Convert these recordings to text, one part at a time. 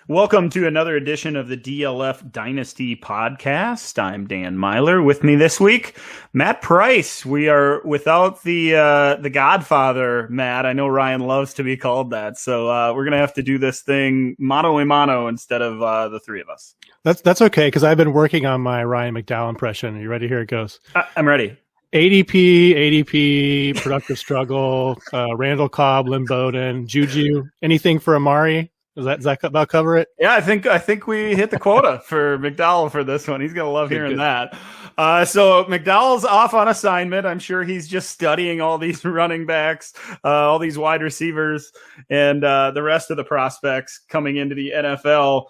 Welcome to another edition of the DLF Dynasty podcast. I'm Dan Myler. With me this week, Matt Price. We are without the Godfather, Matt. I know Ryan loves to be called that, so we're gonna have to do this thing mano a mano instead of the three of us. That's okay, because I've been working on my Ryan McDowell impression. Are you ready? Here it goes. I'm ready. ADP, productive struggle, Randall Cobb, Lynn Bowden, Juju, anything for Amari? Does that about cover it? Yeah, I think we hit the quota for McDowell for this one. He's going to love hearing that. So McDowell's off on assignment. I'm sure he's just studying all these running backs, all these wide receivers, and the rest of the prospects coming into the NFL.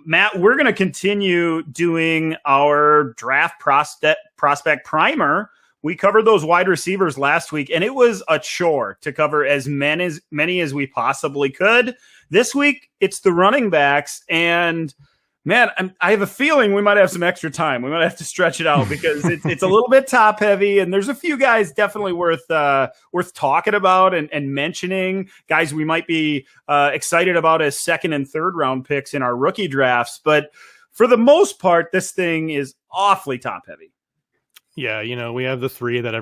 Matt, we're going to continue doing our draft prospect primer. We covered those wide receivers last week, and it was a chore to cover as many as we possibly could. This week, it's the running backs, and man, I have a feeling we might have some extra time. We might have to stretch it out because it's a little bit top heavy, and there's a few guys definitely worth talking about and mentioning, guys we might be excited about as second and third round picks in our rookie drafts. But for the most part, this thing is awfully top heavy. Yeah, we have the three that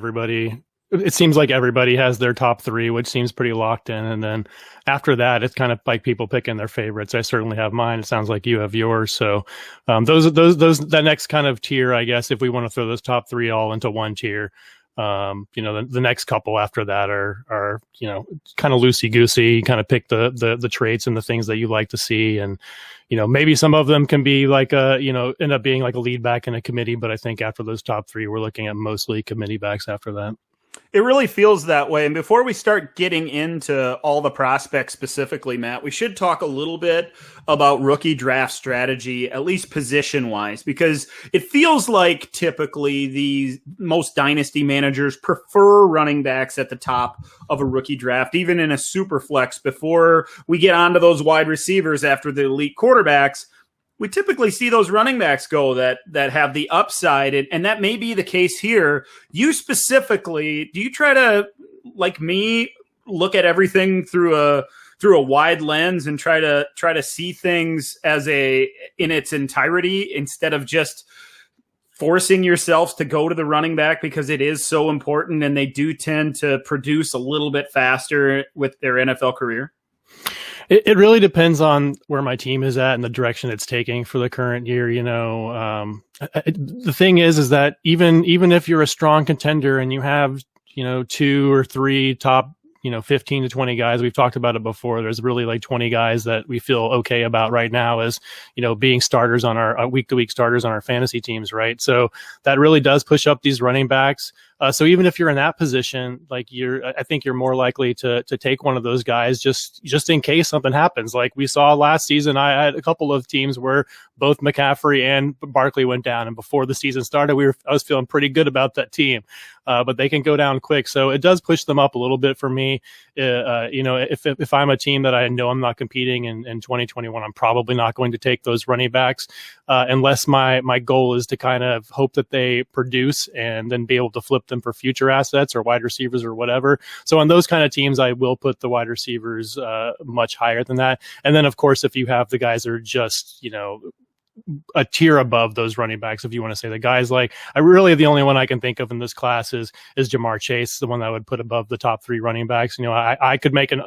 it seems like everybody has their top three, which seems pretty locked in. And then after that, it's kind of like people picking their favorites. I certainly have mine. It sounds like you have yours. So that next kind of tier, I guess, if we want to throw those top three all into one tier, the next couple after that are kind of loosey goosey. Kind of pick the traits and the things that you like to see, and maybe some of them can be like end up being like a lead back in a committee. But I think after those top three, we're looking at mostly committee backs after that. It really feels that way. And before we start getting into all the prospects specifically, Matt, we should talk a little bit about rookie draft strategy, at least position-wise, because it feels like typically the most dynasty managers prefer running backs at the top of a rookie draft, even in a super flex. Before we get onto those wide receivers after the elite quarterbacks, we typically see those running backs go that have the upside, and that may be the case here. You specifically, do you try to, like me, look at everything through a wide lens and try to see things in its entirety instead of just forcing yourselves to go to the running back because it is so important and they do tend to produce a little bit faster with their NFL career? It really depends on where my team is at and the direction it's taking for the current year. The thing is that even if you're a strong contender and you have, 2 or 3 top, 15 to 20 guys, we've talked about it before. There's really like 20 guys that we feel okay about right now as, being starters on our week-to-week starters on our fantasy teams, right? So that really does push up these running backs. So even if you're in that position, I think you're more likely to take one of those guys just in case something happens. Like we saw last season, I had a couple of teams where both McCaffrey and Barkley went down, and before the season started, I was feeling pretty good about that team. But they can go down quick, so it does push them up a little bit for me. If I'm a team that I know I'm not competing in 2021, I'm probably not going to take those running backs unless my goal is to kind of hope that they produce and then be able to flip them for future assets or wide receivers or whatever. So on those kind of teams, I will put the wide receivers much higher than that. And then, of course, if you have the guys that are just, a tier above those running backs, if you want to say the guys the only one I can think of in this class is Jamar Chase, the one that I would put above the top 3 running backs. I could make an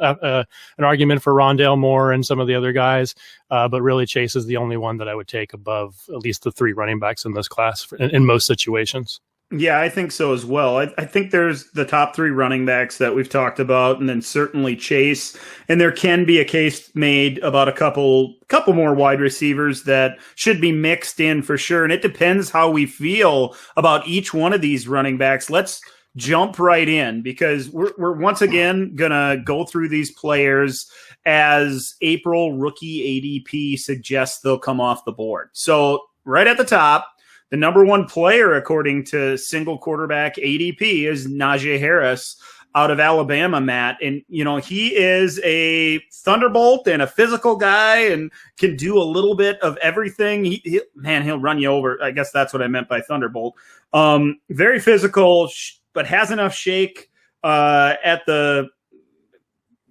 argument for Rondale Moore and some of the other guys, but really Chase is the only one that I would take above at least the 3 running backs in this class in most situations. Yeah, I think so as well. I think there's the top 3 running backs that we've talked about, and then certainly Chase. And there can be a case made about a couple more wide receivers that should be mixed in for sure. And it depends how we feel about each one of these running backs. Let's jump right in because we're once again going to go through these players as April rookie ADP suggests they'll come off the board. So right at the top, the number 1 player, according to single quarterback ADP, is Najee Harris out of Alabama, Matt. And, he is a thunderbolt and a physical guy and can do a little bit of everything. He'll run you over. I guess that's what I meant by thunderbolt. Very physical, but has enough shake at the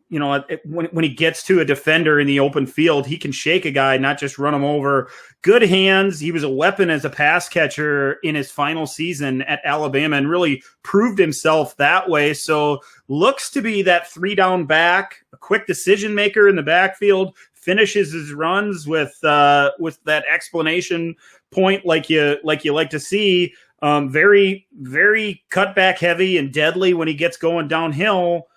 when he gets to a defender in the open field, he can shake a guy, not just run him over. Good hands. He was a weapon as a pass catcher in his final season at Alabama and really proved himself that way. So looks to be that 3-down back, a quick decision maker in the backfield, finishes his runs with that explanation point like you like to see. Very, very cutback heavy and deadly when he gets going downhill.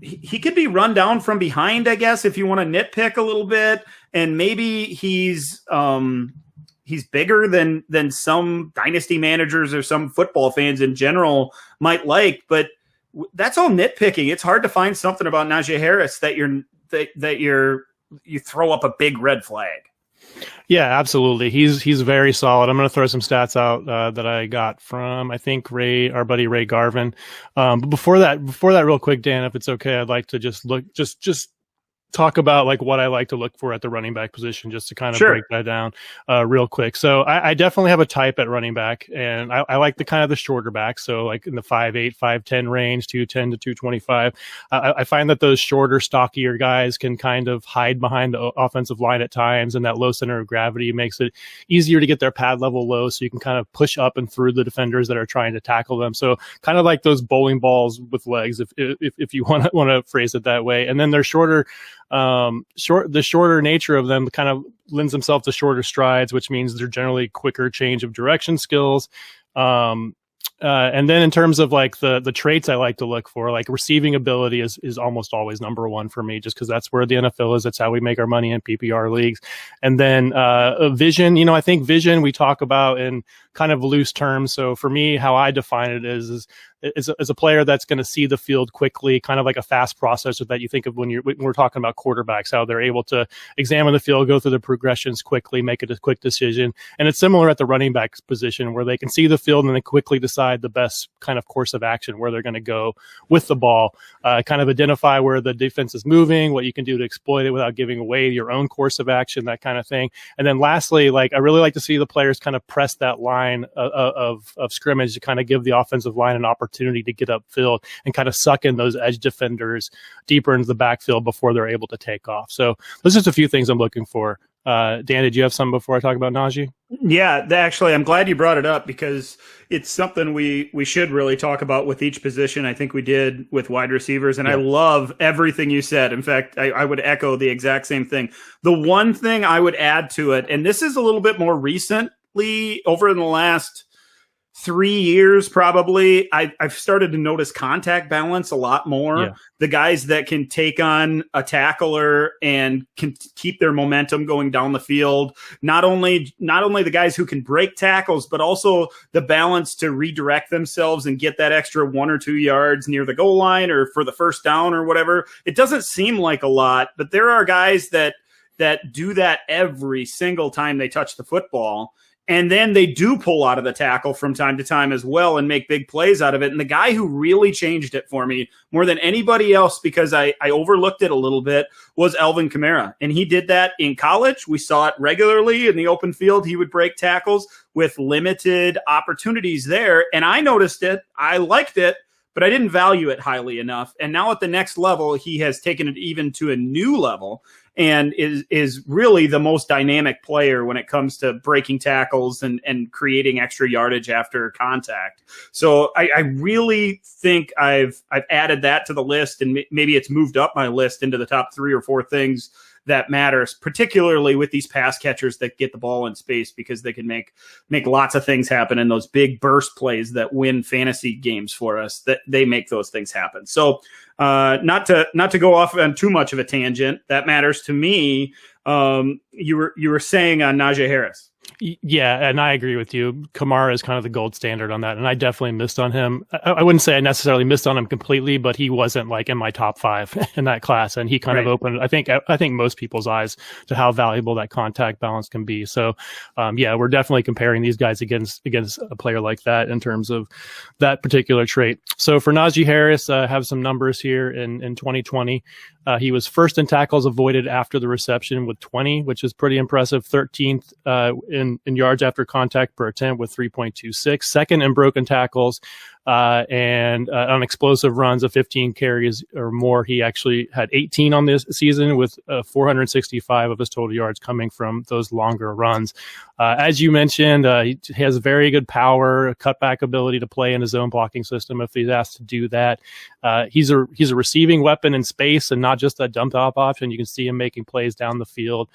He could be run down from behind, I guess, if you want to nitpick a little bit. And maybe he's bigger than some dynasty managers or some football fans in general might like. But that's all nitpicking. It's hard to find something about Najee Harris that you throw up a big red flag. Yeah, absolutely. He's very solid. I'm going to throw some stats out that I got from, I think, our buddy Ray Garvin. But before that, real quick, Dan, if it's okay, I'd like to just talk about like what I like to look for at the running back position, just to kind of break that down real quick. So I definitely have a type at running back, and I like the kind of the shorter back. So like in the 5'8", 5'10" range, 210 to 225. I find that those shorter, stockier guys can kind of hide behind the offensive line at times, and that low center of gravity makes it easier to get their pad level low, so you can kind of push up and through the defenders that are trying to tackle them. So kind of like those bowling balls with legs, if you want to phrase it that way. And then they're shorter. The shorter nature of them kind of lends themselves to shorter strides, which means they're generally quicker change of direction skills. And then in terms of like the traits I like to look for, like receiving ability is almost always number one for me, just because that's where the NFL is. That's how we make our money in PPR leagues. And then vision, I think vision we talk about in kind of loose terms. So for me, how I define it is a player that's going to see the field quickly, kind of like a fast processor that you think of when we're talking about quarterbacks, how they're able to examine the field, go through the progressions quickly, make a quick decision. And it's similar at the running back position, where they can see the field and they quickly decide the best kind of course of action, where they're going to go with the ball, kind of identify where the defense is moving, what you can do to exploit it without giving away your own course of action, that kind of thing. And then lastly, like I really like to see the players kind of press that line of scrimmage to kind of give the offensive line an opportunity to get upfield and kind of suck in those edge defenders deeper into the backfield before they're able to take off. So those are just a few things I'm looking for. Dan, did you have something before I talk about Najee? Yeah, actually, I'm glad you brought it up, because it's something we should really talk about with each position. I think we did with wide receivers, and I love everything you said. In fact, I would echo the exact same thing. The one thing I would add to it, and this is a little bit more recently, over in the last 3 years, probably, I've started to notice contact balance a lot more. Yeah. The guys that can take on a tackler and can keep their momentum going down the field. Not only the guys who can break tackles, but also the balance to redirect themselves and get that extra 1 or 2 yards near the goal line or for the first down or whatever. It doesn't seem like a lot, but there are guys that do that every single time they touch the football. And then they do pull out of the tackle from time to time as well and make big plays out of it. And the guy who really changed it for me more than anybody else, because I overlooked it a little bit, was Alvin Kamara. And he did that in college. We saw it regularly in the open field. He would break tackles with limited opportunities there. And I noticed it. I liked it, but I didn't value it highly enough. And now at the next level, he has taken it even to a new level and is really the most dynamic player when it comes to breaking tackles and creating extra yardage after contact. So I really think I've added that to the list, and maybe it's moved up my list into the top 3 or 4 things that matters, particularly with these pass catchers that get the ball in space, because they can make lots of things happen in those big burst plays that win fantasy games for us. That they make those things happen. So not to go off on too much of a tangent, that matters to me. You were saying on Najee Harris. Yeah, and I agree with you. Kamara is kind of the gold standard on that, and I definitely missed on him. I wouldn't say I necessarily missed on him completely, but he wasn't like in my top 5 in that class, and he kind of opened, I think most people's eyes to how valuable that contact balance can be. So, we're definitely comparing these guys against a player like that in terms of that particular trait. So for Najee Harris, I have some numbers here in 2020. He was first in tackles avoided after the reception with 20, which is pretty impressive. 13th in yards after contact per attempt with 3.26, second in broken tackles, and on explosive runs of 15 carries or more. He actually had 18 on this season, with 465 of his total yards coming from those longer runs. As you mentioned, he has very good power, cutback ability to play in his own blocking system if he's asked to do that. He's a receiving weapon in space and not just that dump off option. You can see him making plays down the field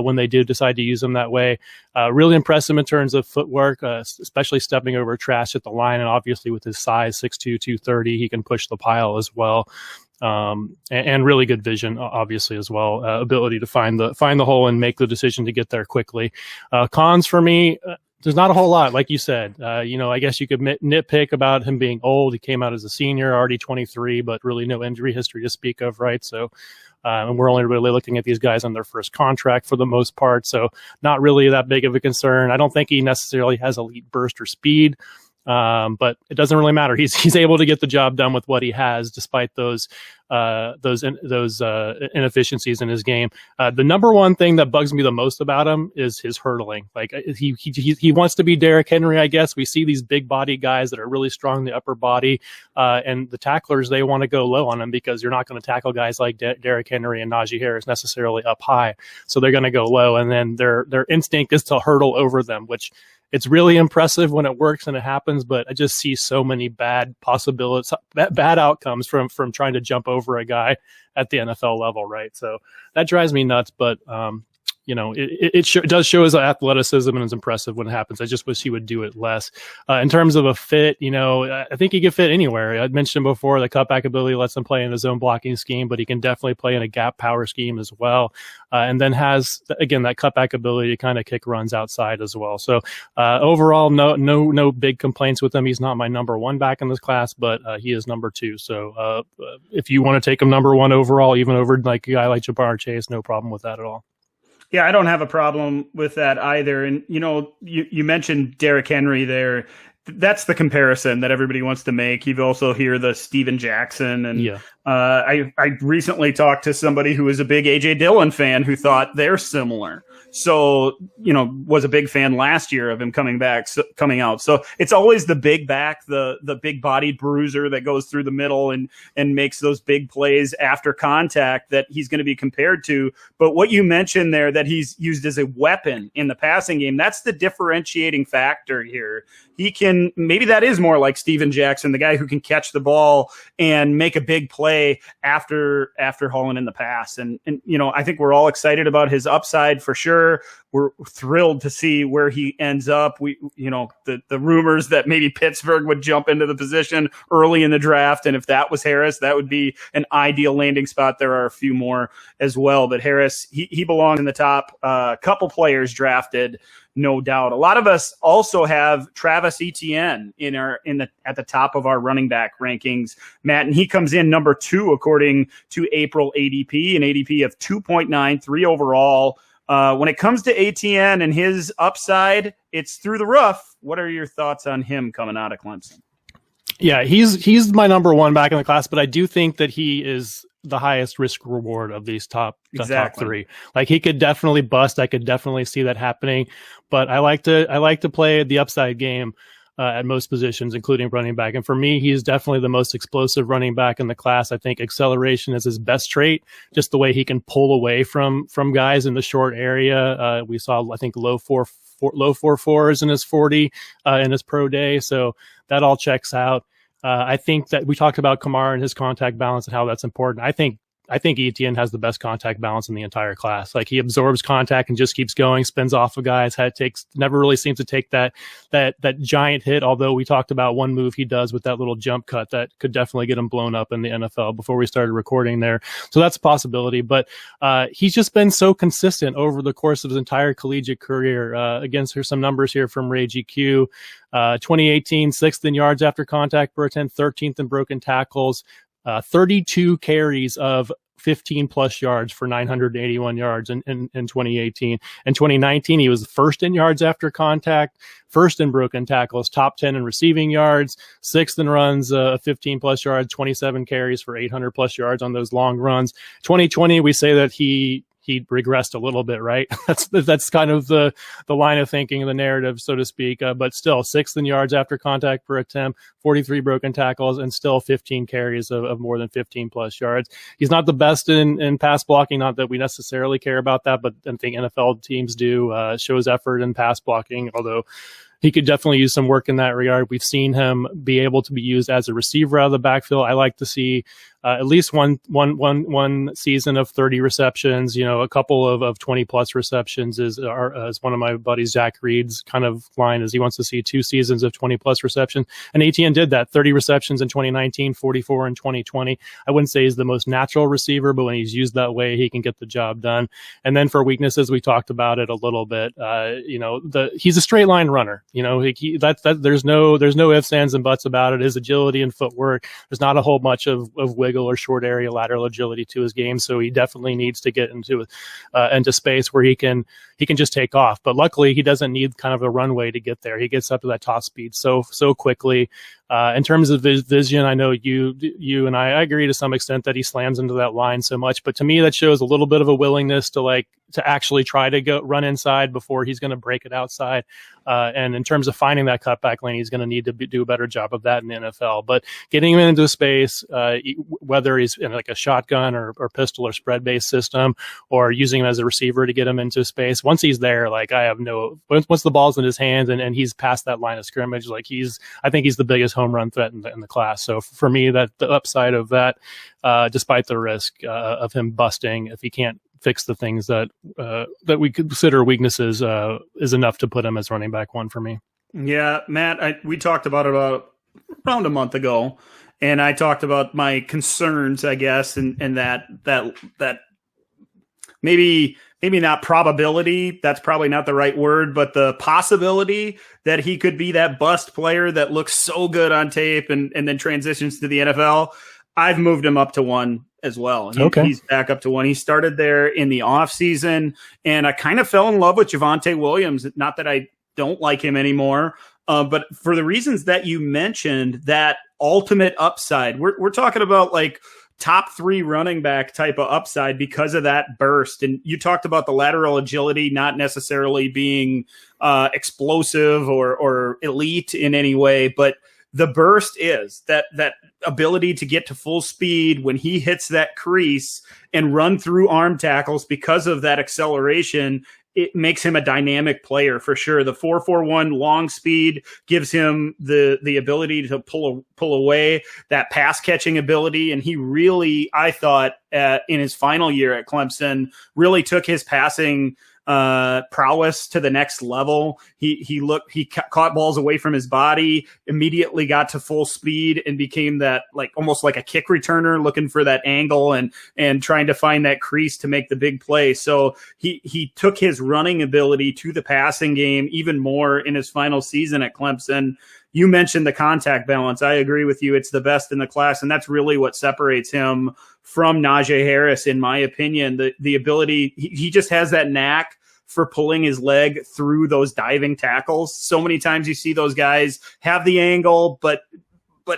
when they do decide to use him that way. Really impressive in terms of footwork, especially stepping over trash at the line, and obviously with his size, 6'2", 230, he can push the pile as well. And really good vision, obviously, as well. Ability to find the hole and make the decision to get there quickly. Cons for me, there's not a whole lot, like you said. I guess you could nitpick about him being old. He came out as a senior, already 23, but really no injury history to speak of, right? So, and we're only really looking at these guys on their first contract for the most part, so not really that big of a concern. I don't think he necessarily has elite burst or speed. But it doesn't really matter. He's able to get the job done with what he has, despite those inefficiencies in his game. The number one thing that bugs me the most about him is his hurdling. Like he wants to be Derrick Henry, I guess. We see these big body guys that are really strong in the upper body, and the tacklers, they want to go low on him because you're not going to tackle guys like Derrick Henry and Najee Harris necessarily up high. So they're going to go low, and then their instinct is to hurdle over them, which it's really impressive when it works and it happens, but I just see so many bad possibilities, bad outcomes from trying to jump over a guy at the NFL level, right? So that drives me nuts, but it does show his athleticism, and it's impressive when it happens. I just wish he would do it less. In terms of a fit, I think he could fit anywhere. I'd mentioned before the cutback ability lets him play in his own blocking scheme, but he can definitely play in a gap power scheme as well. And then has, again, that cutback ability to kind of kick runs outside as well. So overall, no big complaints with him. He's not my number one back in this class, but he is number two. So if you want to take him number one overall, even over like a guy like Jamar Chase, no problem with that at all. Yeah, I don't have a problem with that either. And, you mentioned Derrick Henry there. That's the comparison that everybody wants to make. You also hear the Steven Jackson. And yeah. I recently talked to somebody who was a big A.J. Dillon fan who thought they're similar. So, was a big fan last year of him coming out. So it's always the big back, the big bodied bruiser that goes through the middle and makes those big plays after contact that he's going to be compared to. But what you mentioned there, that he's used as a weapon in the passing game, that's the differentiating factor here. Maybe that is more like Steven Jackson, the guy who can catch the ball and make a big play after hauling in the pass. And I think we're all excited about his upside for sure. We're thrilled to see where he ends up. The rumors that maybe Pittsburgh would jump into the position early in the draft, and if that was Harris, that would be an ideal landing spot. There are a few more as well, but Harris, he belongs in the top couple players drafted, no doubt. A lot of us also have Travis Etienne at the top of our running back rankings, Matt, and he comes in number 2 according to April ADP, an ADP of 2.93 overall. When it comes to Etienne and his upside, it's through the roof. What are your thoughts on him coming out of Clemson? Yeah, he's my number one back in the class, but I do think that he is the highest risk reward of these top 3. Like, he could definitely bust. I could definitely see that happening, but I like to play the upside game at most positions, including running back. And for me, he's definitely the most explosive running back in the class. I think acceleration is his best trait, just the way he can pull away from guys in the short area. We saw, I think, low 4.4s in his 40 in his pro day. So that all checks out. I think that we talked about Kamara and his contact balance and how that's important. I think Etienne has the best contact balance in the entire class. Like, he absorbs contact and just keeps going, spins off of guys. Never really seems to take that giant hit. Although we talked about one move he does with that little jump cut that could definitely get him blown up in the NFL before we started recording there. So that's a possibility. But he's just been so consistent over the course of his entire collegiate career. Here's some numbers here from Ray GQ. 2018, 6th in yards after contact per attempt, 13th in broken tackles. 32 carries of 15 plus yards for 981 yards in 2018. In 2019, he was first in yards after contact, first in broken tackles, top 10 in receiving yards, 6th in runs, 15 plus yards, 27 carries for 800 plus yards on those long runs. 2020, we say that he he regressed a little bit, right? That's kind of the line of thinking, the narrative, so to speak. But still, 6th in yards after contact per attempt, 43 broken tackles, and still 15 carries of more than 15 plus yards. He's not the best in pass blocking, not that we necessarily care about that, but I think NFL teams do. Shows effort in pass blocking, although he could definitely use some work in that regard. We've seen him be able to be used as a receiver out of the backfield. I like to see at least one season of 30 receptions, a couple of 20 plus receptions is one of my buddies, Zach Reed's kind of line is he wants to see 2 seasons of 20 plus receptions. And Etienne did that, 30 receptions in 2019, 44 in 2020. I wouldn't say he's the most natural receiver, but when he's used that way, he can get the job done. And then for weaknesses, we talked about it a little bit. He's a straight line runner. There's no ifs, ands, and buts about it. His agility and footwork, there's not a whole much of wiggle or short area lateral agility to his game. So he definitely needs to get into space where he can just take off. But luckily, he doesn't need kind of a runway to get there. He gets up to that top speed so quickly. In terms of his vision, I know you and I agree to some extent that he slams into that line so much, but to me that shows a little bit of a willingness to actually try to go run inside before he's going to break it outside. And in terms of finding that cutback lane, he's going to need to do a better job of that in the NFL. But getting him into space, whether he's in like a shotgun or pistol or spread-based system, or using him as a receiver to get him into space, once he's there, once the ball's in his hands and he's past that line of scrimmage, I think he's the biggest home run threat in the class. So for me, that the upside of that, despite the risk of him busting, if he can't fix the things that we consider weaknesses, is enough to put him as running back 1 for me. Yeah, Matt, we talked about it around a month ago, and I talked about my concerns, I guess, and that maybe not probability, that's probably not the right word, but the possibility that he could be that bust player that looks so good on tape and then transitions to the NFL. I've moved him up to 1 as well. He's back up to 1. He started there in the offseason, and I kind of fell in love with Javonte Williams. Not that I don't like him anymore, but for the reasons that you mentioned, that ultimate upside, we're talking about top 3 running back type of upside because of that burst. And you talked about the lateral agility not necessarily being explosive or elite in any way, but the burst is that ability to get to full speed when he hits that crease and run through arm tackles because of that acceleration. It makes him a dynamic player for sure. The 4.41 long speed gives him the ability to pull away, that pass catching ability. And he really, I thought, in his final year at Clemson, really took his passing prowess to the next level. He caught balls away from his body, immediately got to full speed and became that almost like a kick returner, looking for that angle and trying to find that crease to make the big play. So he took his running ability to the passing game even more in his final season at Clemson. You mentioned the contact balance. I agree with you. It's the best in the class, and that's really what separates him from Najee Harris, in my opinion. The ability, he just has that knack for pulling his leg through those diving tackles. So many times you see those guys have the angle, but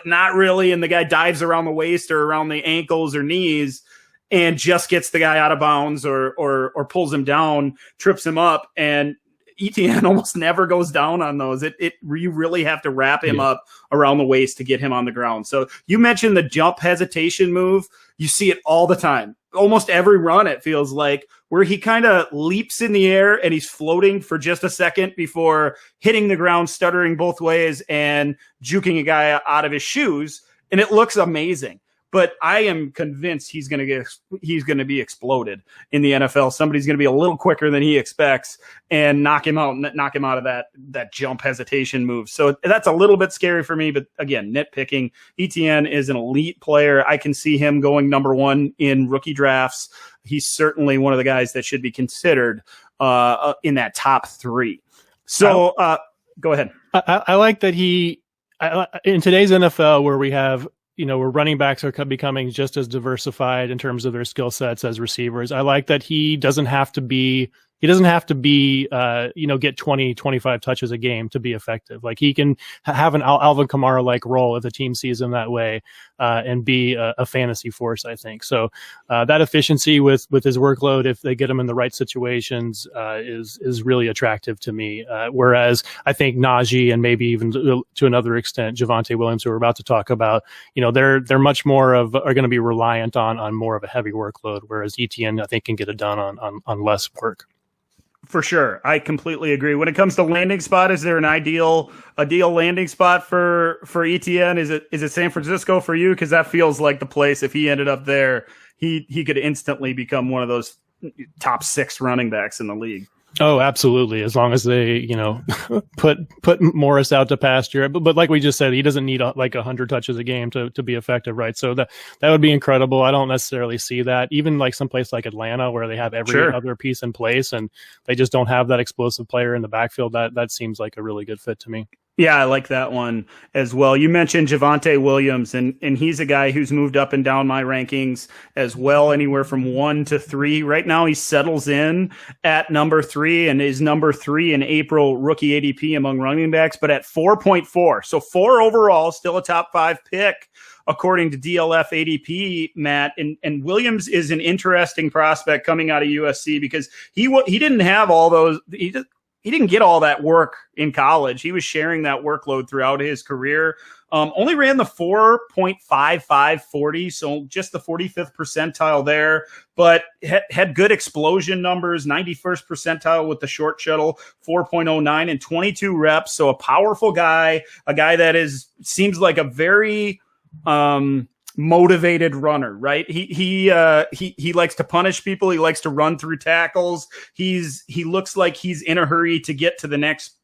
not really, and the guy dives around the waist or around the ankles or knees and just gets the guy out of bounds or pulls him down, trips him up, and Etienne almost never goes down on those. You really have to wrap him up around the waist to get him on the ground. So you mentioned the jump hesitation move. You see it all the time. Almost every run, it feels like, where he kind of leaps in the air and he's floating for just a second before hitting the ground, stuttering both ways and juking a guy out of his shoes. And it looks amazing. But I am convinced he's going to be exploded in the NFL. Somebody's going to be a little quicker than he expects and knock him out of that jump hesitation move. So that's a little bit scary for me. But again, nitpicking. Etienne is an elite player. I can see him going number 1 in rookie drafts. He's certainly one of the guys that should be considered in that top 3. So go ahead. I like that in today's NFL, where we have, where running backs are becoming just as diversified in terms of their skill sets as receivers. I like that he doesn't have to be He doesn't have to be, get 20, 25 touches a game to be effective. Like he can have an Alvin Kamara like role if the team sees him that way, and be a fantasy force, I think. So, that efficiency with his workload, if they get him in the right situations, is really attractive to me. Whereas I think Najee and maybe even to another extent, Javonte Williams, who we're about to talk about, they're much more are going to be reliant on more of a heavy workload. Whereas Etienne, I think, can get it done on less work. For sure. I completely agree. When it comes to landing spot, is there an ideal landing spot for Etienne? Is it San Francisco for you? Because that feels like the place. If he ended up there, he could instantly become one of those top 6 running backs in the league. Oh, absolutely. As long as they, put Morris out to pasture. But like we just said, he doesn't need 100 touches a game to be effective, right? So that would be incredible. I don't necessarily see that. Even like someplace like Atlanta, where they have every other piece in place and they just don't have that explosive player in the backfield, that seems like a really good fit to me. Yeah, I like that one as well. You mentioned Javonte Williams, and he's a guy who's moved up and down my rankings as well, anywhere from 1 to 3. Right now, he settles in at number 3 and is number 3 in April rookie ADP among running backs, but at 4.4. So 4 overall, still a top 5 pick, according to DLF ADP, Matt. And Williams is an interesting prospect coming out of USC because he didn't have all those. He didn't get all that work in college. He was sharing that workload throughout his career. Only ran the 4.55 40, so just the 45th percentile there, but had good explosion numbers, 91st percentile with the short shuttle, 4.09 and 22 reps. So a powerful guy, a guy that seems like a very motivated runner, right? He likes to punish people. He likes to run through tackles. He looks like he's in a hurry to get to the next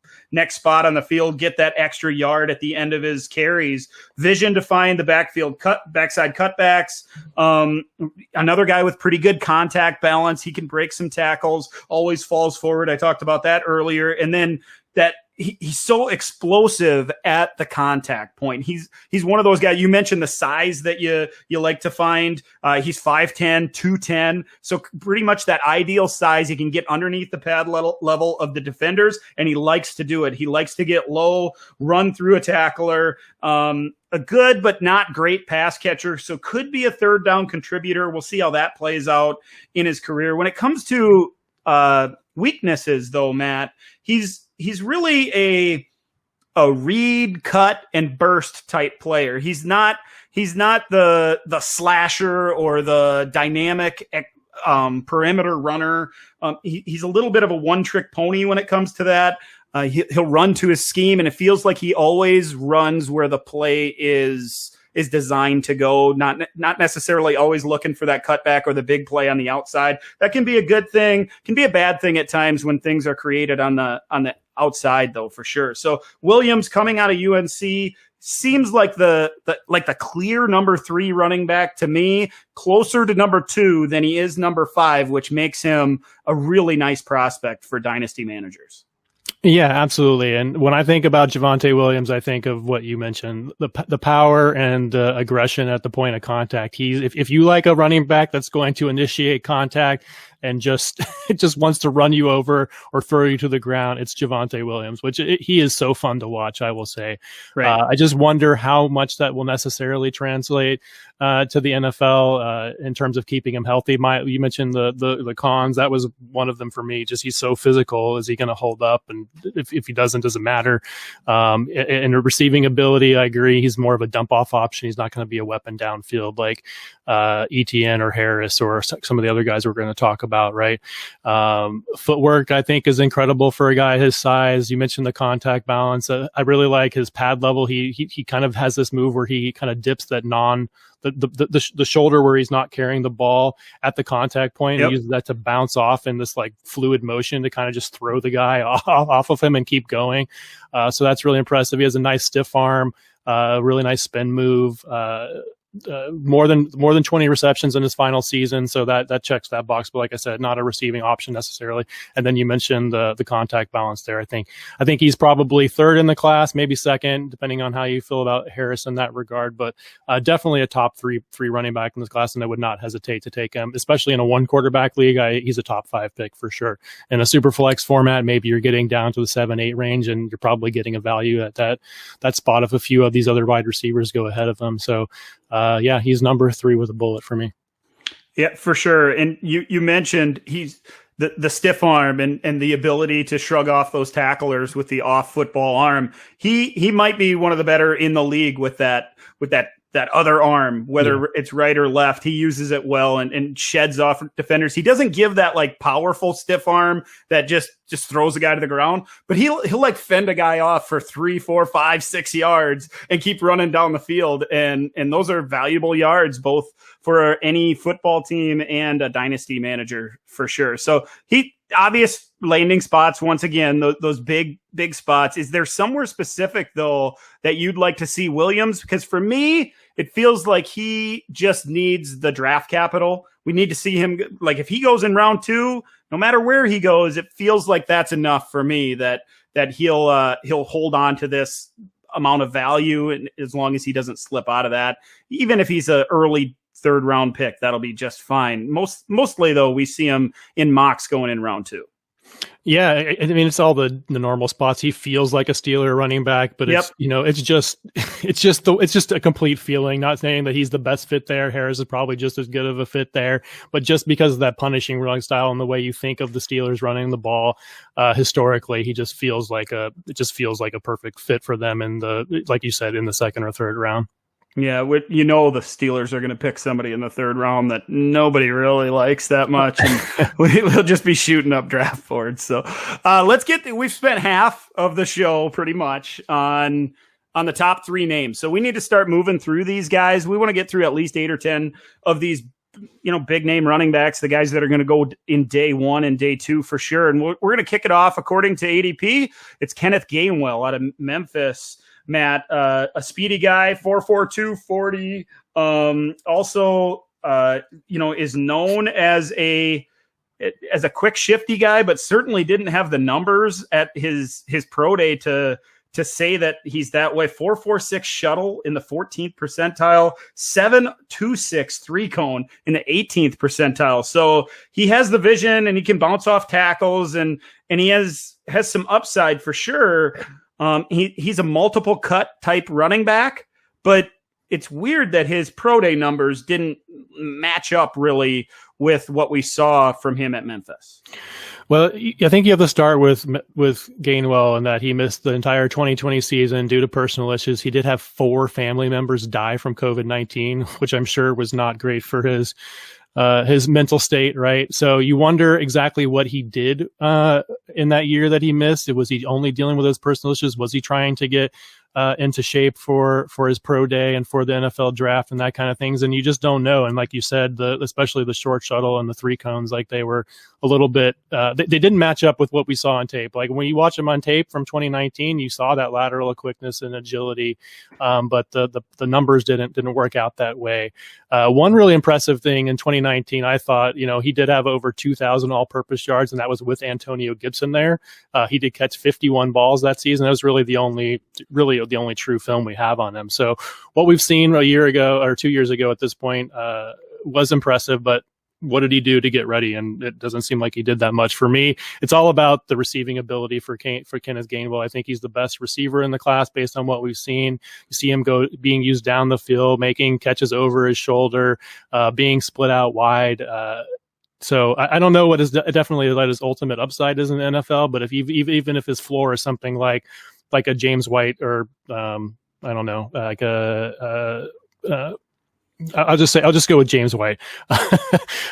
spot on the field, get that extra yard at the end of his carries. Vision to find the backside cutbacks. Another guy with pretty good contact balance. He can break some tackles, always falls forward. I talked about that earlier. And then that he's so explosive at the contact point. He's one of those guys. You mentioned the size that you like to find. He's 5'10", 210. So pretty much that ideal size. He can get underneath the pad level of the defenders, and he likes to do it. He likes to get low, run through a tackler. A good but not great pass catcher, so could be a third down contributor. We'll see how that plays out in his career. When it comes to weaknesses, though, Matt, he's really a read, cut, and burst type player. He's not the slasher or the dynamic perimeter runner. He's a little bit of a one-trick pony when it comes to that. He'll run to his scheme, and it feels like he always runs where the play is designed to go, not necessarily always looking for that cutback or the big play on the outside. That can be a good thing, can be a bad thing at times when things are created on the outside, though, for sure. So Williams coming out of UNC seems like the clear number 3 running back to me, closer to number 2 than he is number 5, which makes him a really nice prospect for dynasty managers. Yeah, absolutely. And when I think about Javonte Williams, I think of what you mentioned, the power and aggression at the point of contact. If you like a running back that's going to initiate contact and just wants to run you over or throw you to the ground, it's Javonte Williams, which he is so fun to watch, I will say. Right. I just wonder how much that will necessarily translate to the NFL in terms of keeping him healthy. You mentioned the cons. That was one of them for me. Just he's so physical. Is he going to hold up? And if he doesn't matter. And receiving ability, I agree. He's more of a dump off option. He's not going to be a weapon downfield like Etienne or Harris or some of the other guys we're going to talk about. Right. Footwork, I think, is incredible for a guy his size. You mentioned the contact balance. I really like his pad level. He kind of has this move where he kind of dips that the shoulder where he's not carrying the ball at the contact point. Yep. He uses that to bounce off in this like fluid motion to kind of just throw the guy off of him and keep going. So that's really impressive. He has a nice stiff arm, really nice spin move. more than 20 receptions in his final season. So that checks that box. But like I said, not a receiving option necessarily. And then you mentioned the contact balance there. I think he's probably third in the class, maybe second, depending on how you feel about Harris in that regard. But definitely a top three running back in this class, and I would not hesitate to take him, especially in a one quarterback league. He's a top 5 pick for sure. In a super flex format, maybe you're getting down to the 7-8 range, and you're probably getting a value at that spot if a few of these other wide receivers go ahead of him. So he's number 3 with a bullet for me. Yeah, for sure. And you mentioned he's the stiff arm and the ability to shrug off those tacklers with the off football arm. He might be one of the better in the league with that other arm, whether it's right or left. He uses it well and sheds off defenders. He doesn't give that like powerful stiff arm that just throws a guy to the ground, but he'll like fend a guy off for 3, 4, 5, 6 yards and keep running down the field. And those are valuable yards, both for any football team and a dynasty manager for sure. So obvious landing spots, once again, those big spots. Is there somewhere specific though that you'd like to see Williams? Because for me, it feels like he just needs the draft capital. We need to see him, like if he goes in round 2, no matter where he goes, it feels like that's enough for me that he'll hold on to this amount of value, and as long as he doesn't slip out of that, even if he's an early 3rd round pick, that'll be just fine. Mostly though, we see him in mocks going in round 2. Yeah, I mean, it's all the normal spots. He feels like a Steeler running back, but it's just a complete feeling. Not saying that he's the best fit there. Harris is probably just as good of a fit there, but just because of that punishing running style and the way you think of the Steelers running the ball historically, he just feels like a perfect fit for them in like you said, in the 2nd or 3rd round. Yeah, the Steelers are going to pick somebody in the 3rd round that nobody really likes that much, and we'll just be shooting up draft boards. So we've spent half of the show pretty much on the top 3 names. So we need to start moving through these guys. We want to get through at least 8 or 10 of these, big name running backs, the guys that are going to go in day 1 and day 2 for sure. And we're going to kick it off according to ADP. It's Kenneth Gamewell out of Memphis. Matt, a speedy guy, 4.42 40. Also, is known as a quick, shifty guy, but certainly didn't have the numbers at his pro day to say that he's that way. 4.46 shuttle in the 14th percentile, 7.26 3 cone in the 18th percentile. So he has the vision and he can bounce off tackles and he has some upside for sure. He's a multiple cut type running back, but it's weird that his pro day numbers didn't match up really with what we saw from him at Memphis. Well, I think you have to start with Gainwell and that he missed the entire 2020 season due to personal issues. He did have 4 family members die from COVID-19, which I'm sure was not great for his mental state, right? So you wonder exactly what he did in that year that he missed. Was he only dealing with those personal issues? Was he trying to get into shape for his pro day and for the NFL draft and that kind of things? And you just don't know. And like you said, especially the short shuttle and the 3 cones, like they were a little bit, they didn't match up with what we saw on tape. Like when you watch him on tape from 2019, you saw that lateral quickness and agility, but the numbers didn't work out that way. One really impressive thing in 2019, I thought, he did have over 2,000 all-purpose yards, and that was with Antonio Gibson there. He did catch 51 balls that season. That was really the only true film we have on him. So what we've seen a year ago or 2 years ago at this point was impressive, but what did he do to get ready? And it doesn't seem like he did that much. For me, it's all about the receiving ability for Kenneth Gainville. I think he's the best receiver in the class based on what we've seen. You see him being used down the field, making catches over his shoulder, being split out wide. So I don't know what his ultimate upside is in the NFL, but even if his floor is something like a James White or I don't know, like I'll just go with James White.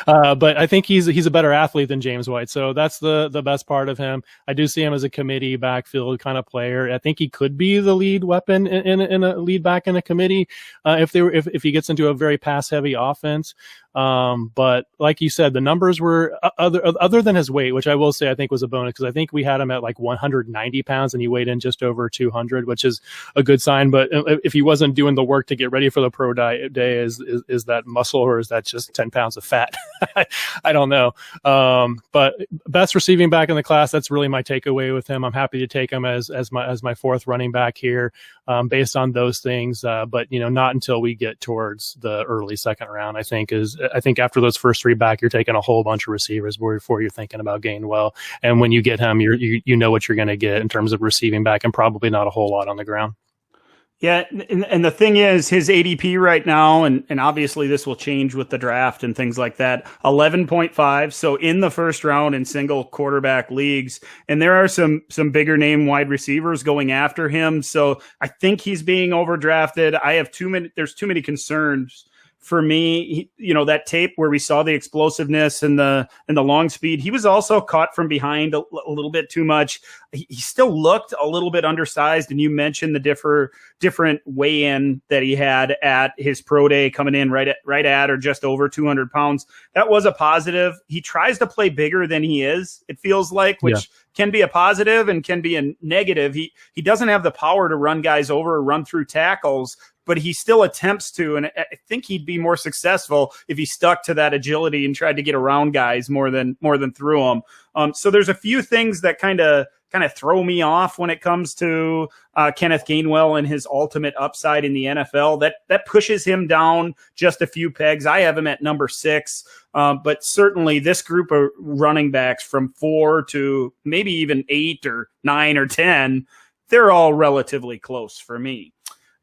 But I think he's a better athlete than James White. So that's the best part of him. I do see him as a committee backfield kind of player. I think he could be the lead weapon in a lead back in a committee if he gets into a very pass heavy offense. But like you said, the numbers were other than his weight, which I will say I think was a bonus because I think we had him at like 190 pounds and he weighed in just over 200, which is a good sign. But if he wasn't doing the work to get ready for the pro day is that muscle or is that just 10 pounds of fat? I don't know. But best receiving back in the class, that's really my takeaway with him. I'm happy to take him as my fourth running back here, based on those things. But not until we get towards the early second round. I think after those first three back, you're taking a whole bunch of receivers before you're thinking about Gainwell. And when you get him, you know what you're going to get in terms of receiving back, and probably not a whole lot on the ground. Yeah, and the thing is, his ADP right now, and obviously this will change with the draft and things like that, 11.5, so in the first round in single quarterback leagues, and there are some bigger name wide receivers going after him, so I think he's being overdrafted. There's too many concerns for me. That tape where we saw the explosiveness and the long speed, he was also caught from behind a little bit too much. He still looked a little bit undersized, and you mentioned the different weigh-in that he had at his pro day, coming in right at or just over 200 pounds. That was a positive. He tries to play bigger than he is, it feels like, which can be a positive and can be a negative. He doesn't have the power to run guys over or run through tackles, but he still attempts to, and I think he'd be more successful if he stuck to that agility and tried to get around guys more than through them. So there's a few things that kind of throw me off when it comes to Kenneth Gainwell and his ultimate upside in the NFL. That pushes him down just a few pegs. I have him at number 6, but certainly this group of running backs from 4 to maybe even 8 or 9 or 10, they're all relatively close for me.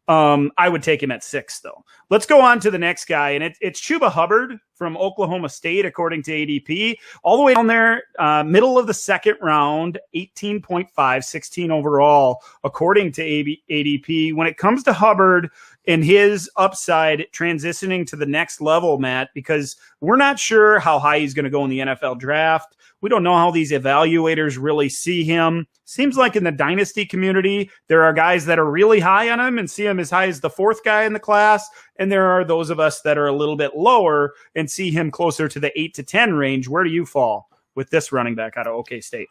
I would take him at 6, though. Let's go on to the next guy, and it's Shuba Hubbard from Oklahoma State, according to ADP. All the way down there, middle of the second round, 18.5, 16 overall, according to ADP. When it comes to Hubbard and his upside transitioning to the next level, Matt, because we're not sure how high he's going to go in the NFL draft. We don't know how these evaluators really see him. Seems like in the dynasty community, there are guys that are really high on him and see him as high as the 4th guy in the class. And there are those of us that are a little bit lower and see him closer to the 8 to 10 range. Where do you fall with this running back out of OK State?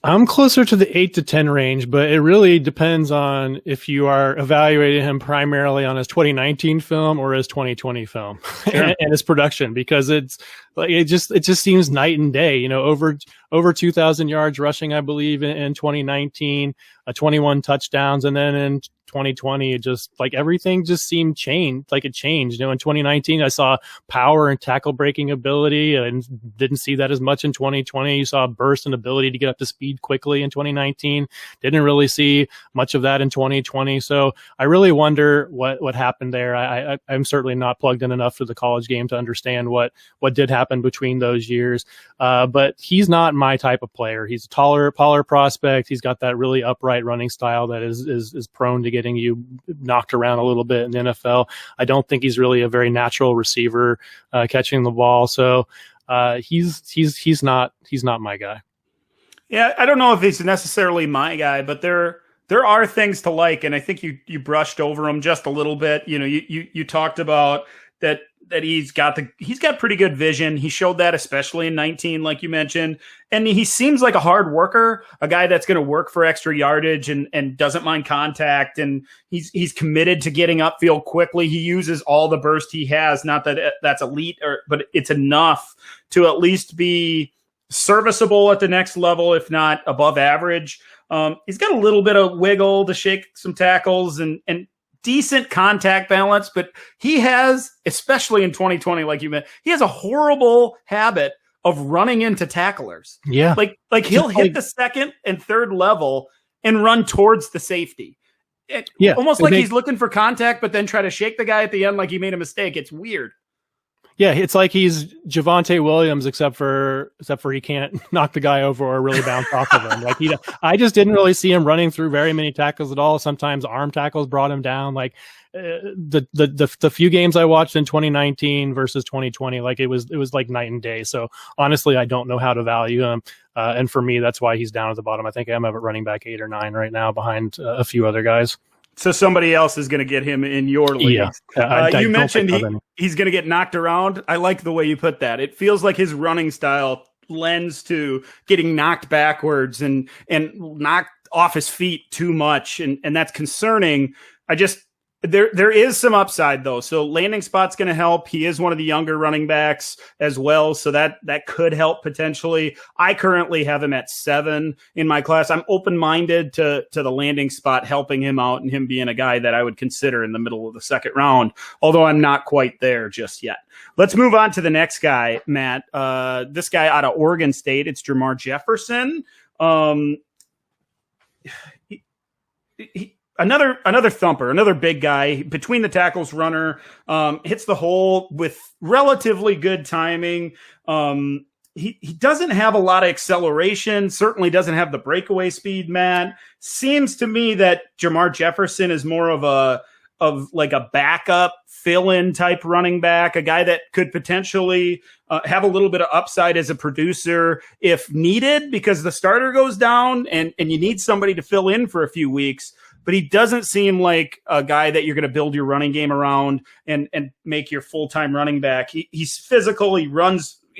I'm closer to the 8 to 10 range, but it really depends on if you are evaluating him primarily on his 2019 film or his 2020 film. Sure. and his production, because it's like it just seems night and day. Over 2,000 yards rushing, I believe, in 2019, 21 touchdowns, and then in 2020, it just like everything just seemed changed. Like it changed. In 2019, I saw power and tackle breaking ability, and didn't see that as much in 2020. You saw a burst and ability to get up to speed quickly in 2019. Didn't really see much of that in 2020. So I really wonder what happened there. I'm certainly not plugged in enough for the college game to understand what did happen between those years. But he's not my type of player. He's a taller prospect. He's got that really upright running style that is prone to getting you knocked around a little bit in the NFL. I don't think he's really a very natural receiver catching the ball. So he's not my guy. Yeah, I don't know if he's necessarily my guy, but there are things to like, and I think you brushed over him just a little bit. You talked about that he's got pretty good vision. He showed that especially in 19, like you mentioned. And he seems like a hard worker, a guy that's going to work for extra yardage and doesn't mind contact. And he's committed to getting upfield quickly. He uses all the burst he has. Not that that's elite, but it's enough to at least be serviceable at the next level, if not above average. He's got a little bit of wiggle to shake some tackles and decent contact balance, but he has, especially in 2020, like you meant, he has a horrible habit of running into tacklers. Yeah. Like he'll hit the second and third level and run towards the safety. Almost like he's looking for contact, but then try to shake the guy at the end like he made a mistake. It's weird. Yeah, it's like he's Javonte Williams, except for he can't knock the guy over or really bounce off of him. Like I just didn't really see him running through very many tackles at all. Sometimes arm tackles brought him down. Like the few games I watched in 2019 versus 2020, like it was like night and day. So honestly, I don't know how to value him. And for me, that's why he's down at the bottom. I think I'm at running back 8 or 9 right now, behind a few other guys. So somebody else is going to get him in your league. Yeah, you mentioned he's going to get knocked around. I like the way you put that. It feels like his running style lends to getting knocked backwards and knocked off his feet too much, and that's concerning. There is some upside though. So landing spot's going to help. He is one of the younger running backs as well. So that could help potentially. I currently have him at 7 in my class. I'm open-minded to the landing spot helping him out and him being a guy that I would consider in the middle of the second round, although I'm not quite there just yet. Let's move on to the next guy, Matt. This guy out of Oregon State, it's Jermar Jefferson. Another thumper, another big guy, between the tackles runner, hits the hole with relatively good timing. He doesn't have a lot of acceleration, certainly doesn't have the breakaway speed, Matt. Seems to me that Jermar Jefferson is more of a backup fill-in type running back, a guy that could potentially have a little bit of upside as a producer if needed, because the starter goes down and you need somebody to fill in for a few weeks. But he doesn't seem like a guy that you're going to build your running game around and make your full-time running back. He's physical. He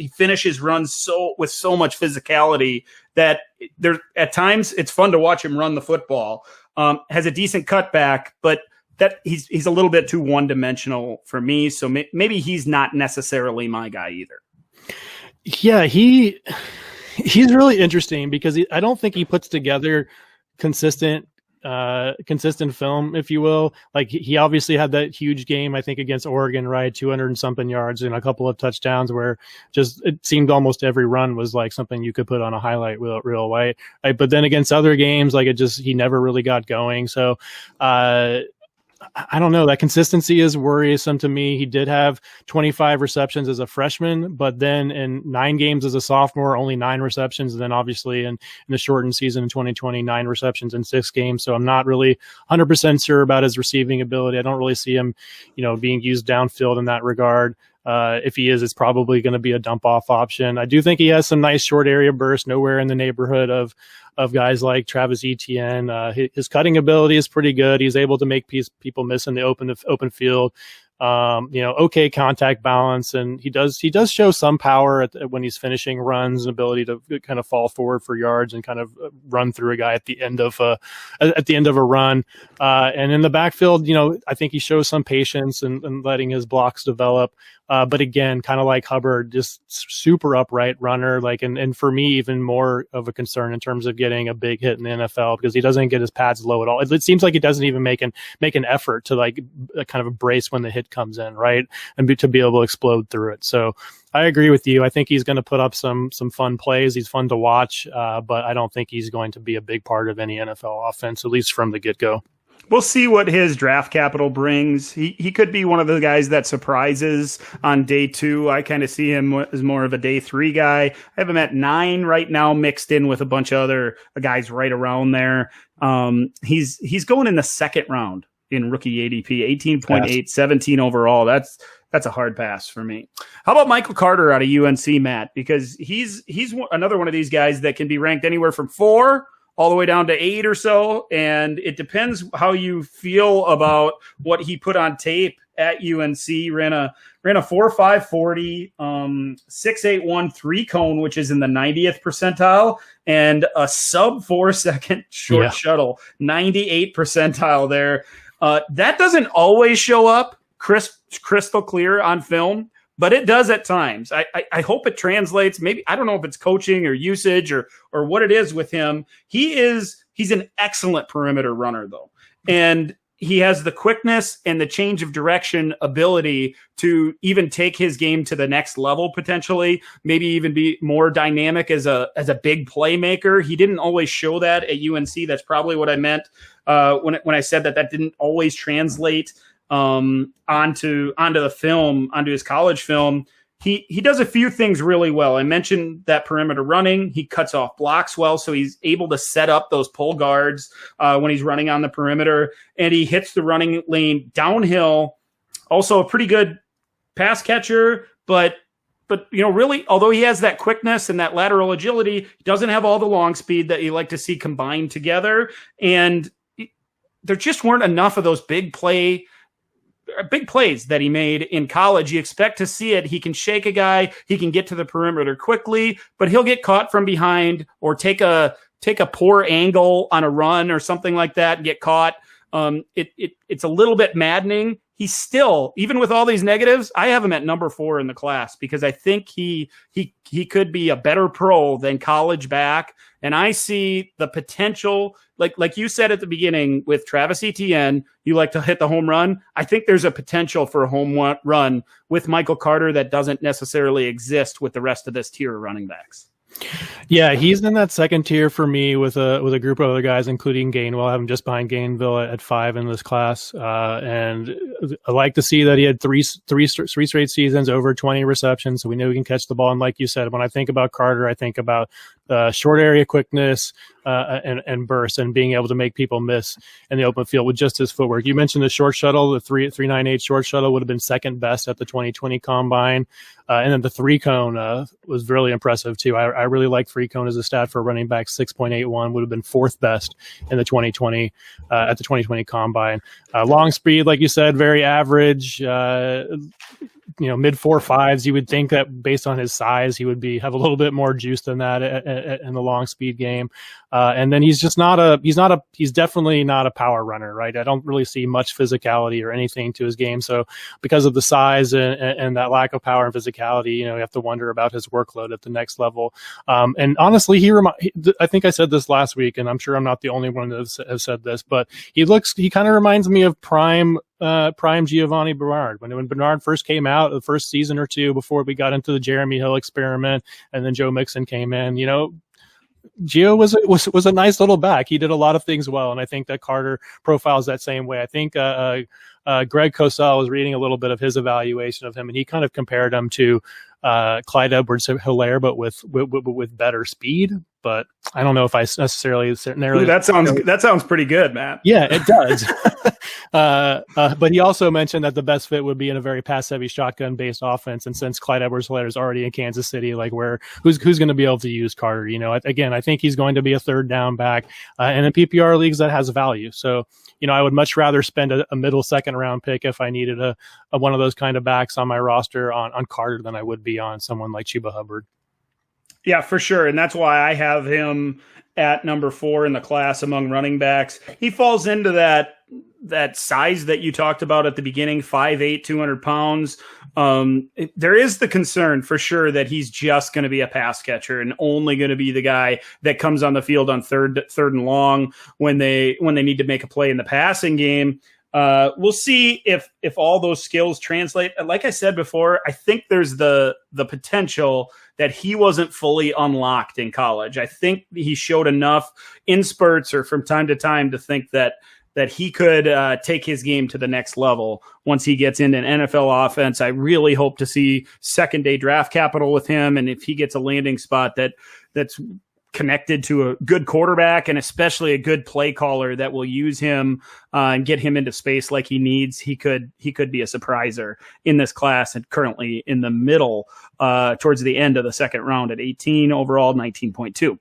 finishes runs with so much physicality that there at times it's fun to watch him run the football. Has a decent cutback, but that he's a little bit too one-dimensional for me. So maybe he's not necessarily my guy either. Yeah, he's really interesting because I don't think he puts together consistent film, if you will. Like he obviously had that huge game, I think, against Oregon, right? 200 and something yards and a couple of touchdowns where just it seemed almost every run was like something you could put on a highlight reel, right? But then against other games, like he never really got going. So, I don't know. That consistency is worrisome to me. He did have 25 receptions as a freshman, but then in 9 games as a sophomore, only 9 receptions. And then obviously in the shortened season in 2020, 9 receptions in 6 games. So I'm not really 100% sure about his receiving ability. I don't really see him, being used downfield in that regard. If he is, it's probably going to be a dump off option. I do think he has some nice short area bursts, nowhere in the neighborhood of guys like Travis Etienne. His cutting ability is pretty good. He's able to make people miss in the open field. Okay contact balance, and he does show some power when he's finishing runs, and ability to kind of fall forward for yards and kind of run through a guy at the end of a run. And in the backfield, I think he shows some patience and letting his blocks develop. But again, kind of like Hubbard, just super upright runner. And for me, even more of a concern in terms of getting a big hit in the NFL, because he doesn't get his pads low at all. It seems like he doesn't even make an effort to kind of brace when the hit comes in, right, and to be able to explode through it. So I agree with you. I think he's going to put up some fun plays. He's fun to watch, but I don't think he's going to be a big part of any NFL offense, at least from the get-go. We'll see what his draft capital brings. He could be one of the guys that surprises on day 2. I kind of see him as more of a day 3 guy. I have him at 9 right now, mixed in with a bunch of other guys right around there. He's going in the second round in rookie ADP, 18.8, 17 overall. That's a hard pass for me. How about Michael Carter out of UNC, Matt? Because he's another one of these guys that can be ranked anywhere from 4 all the way down to 8 or so. And it depends how you feel about what he put on tape at UNC. Ran a 4.5 40, 6.81 3-cone, which is in the 90th percentile, and a sub 4 second short shuttle, 98th percentile there. That doesn't always show up crystal clear on film, but it does at times. I hope it translates. Maybe, I don't know if it's coaching or usage or what it is with him. He's an excellent perimeter runner though. And he has the quickness and the change of direction ability to even take his game to the next level potentially, maybe even be more dynamic as a big playmaker. He didn't always show that at UNC. That's probably what I meant when I said that didn't always translate onto the film, onto his college film. He does a few things really well. I mentioned that perimeter running. He cuts off blocks well, so he's able to set up those pull guards when he's running on the perimeter, and he hits the running lane downhill. Also a pretty good pass catcher, but really, although he has that quickness and that lateral agility, he doesn't have all the long speed that you like to see combined together. And there just weren't enough of those big plays that he made in college. You expect to see it. He can shake a guy. He can get to the perimeter quickly, but he'll get caught from behind or take a poor angle on a run or something like that and get caught. It's a little bit maddening. He's still, even with all these negatives, I have him at number 4 in the class because I think he could be a better pro than college back. And I see the potential, like you said at the beginning with Travis Etienne, you like to hit the home run. I think there's a potential for a home run with Michael Carter that doesn't necessarily exist with the rest of this tier of running backs. Yeah, he's in that second tier for me with a group of other guys, including Gainwell. I have him just behind Gainville at 5 in this class, and I like to see that he had three straight seasons over 20 receptions, so we know he can catch the ball. And like you said, when I think about Carter, I think about short area quickness and burst, and being able to make people miss in the open field with just his footwork. You mentioned the short shuttle, the 3.98 short shuttle would have been second best at the 2020 combine, and then the 3-cone was really impressive too. I really like 3-cone as a stat for a running back. 6.81 would have been fourth best in the 2020 at the 2020 combine. Long speed, like you said, very average. Mid 4.5s. You would think that based on his size, he would have a little bit more juice than that in the long speed game. And then he's definitely not a power runner, right? I don't really see much physicality or anything to his game. So because of the size and that lack of power and physicality, you have to wonder about his workload at the next level. And honestly, I think I said this last week, and I'm sure I'm not the only one that has said this, but he kind of reminds me of prime Giovanni Bernard. When Bernard first came out, the first season or two before we got into the Jeremy Hill experiment, and then Joe Mixon came in, Gio was a nice little back. He did a lot of things well, and I think that Carter profiles that same way. I think Greg Cosell was reading a little bit of his evaluation of him, and he kind of compared him to Clyde Edwards-Helaire, but with better speed. But I don't know if I necessarily. Ooh, that sounds pretty good, Matt. Yeah, it does. But he also mentioned that the best fit would be in a very pass-heavy shotgun-based offense. And since Clyde Edwards-Helaire is already in Kansas City, who's going to be able to use Carter? Again, I think he's going to be a third down back, and in PPR leagues that has value. So, I would much rather spend a middle second round pick if I needed a one of those kind of backs on my roster on Carter than I would be on someone like Shuba Hubbard. Yeah, for sure. And that's why I have him at number 4 in the class among running backs. He falls into that size that you talked about at the beginning, 5'8", 200 pounds. There is the concern for sure that he's just going to be a pass catcher and only going to be the guy that comes on the field on third and long when they need to make a play in the passing game. We'll see if all those skills translate. Like I said before, I think there's the potential that he wasn't fully unlocked in college. I think he showed enough in spurts or from time to time to think that he could take his game to the next level once he gets into an NFL offense. I really hope to see second-day draft capital with him, and if he gets a landing spot that's connected to a good quarterback and especially a good play caller that will use him and get him into space like he needs, he could be a surpriser in this class, and currently in the middle towards the end of the second round at 18 overall, 19.2.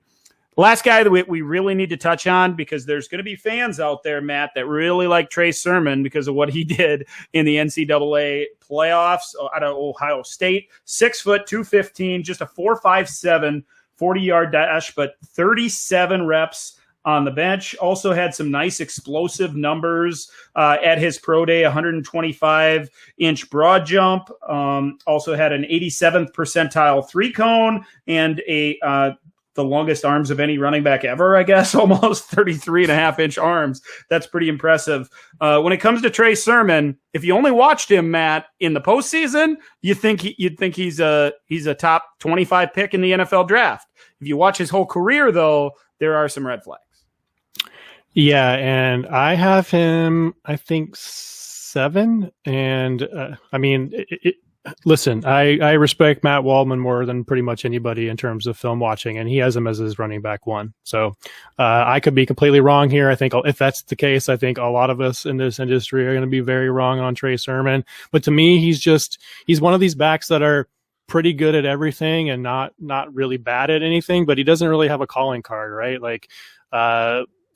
Last guy that we really need to touch on, because there's going to be fans out there, Matt, that really like Trey Sermon because of what he did in the NCAA playoffs out of Ohio State. 6 foot, 215, just a 4.57 40-yard dash, but 37 reps on the bench. Also had some nice explosive numbers at his pro day, 125-inch broad jump. Also had an 87th percentile 3-cone and the longest arms of any running back ever, I guess, almost 33.5-inch arms. That's pretty impressive. When it comes to Trey Sermon, if you only watched him, Matt, in the postseason, you'd think he's a top 25 pick in the NFL draft. If you watch his whole career, though, there are some red flags. Yeah, and I have him, I think, 7. And listen, I respect Matt Waldman more than pretty much anybody in terms of film watching, and he has him as his running back 1. So I could be completely wrong here. I think if that's the case, I think a lot of us in this industry are going to be very wrong on Trey Sermon. But to me, he's one of these backs that are pretty good at everything and not really bad at anything, but he doesn't really have a calling card, right?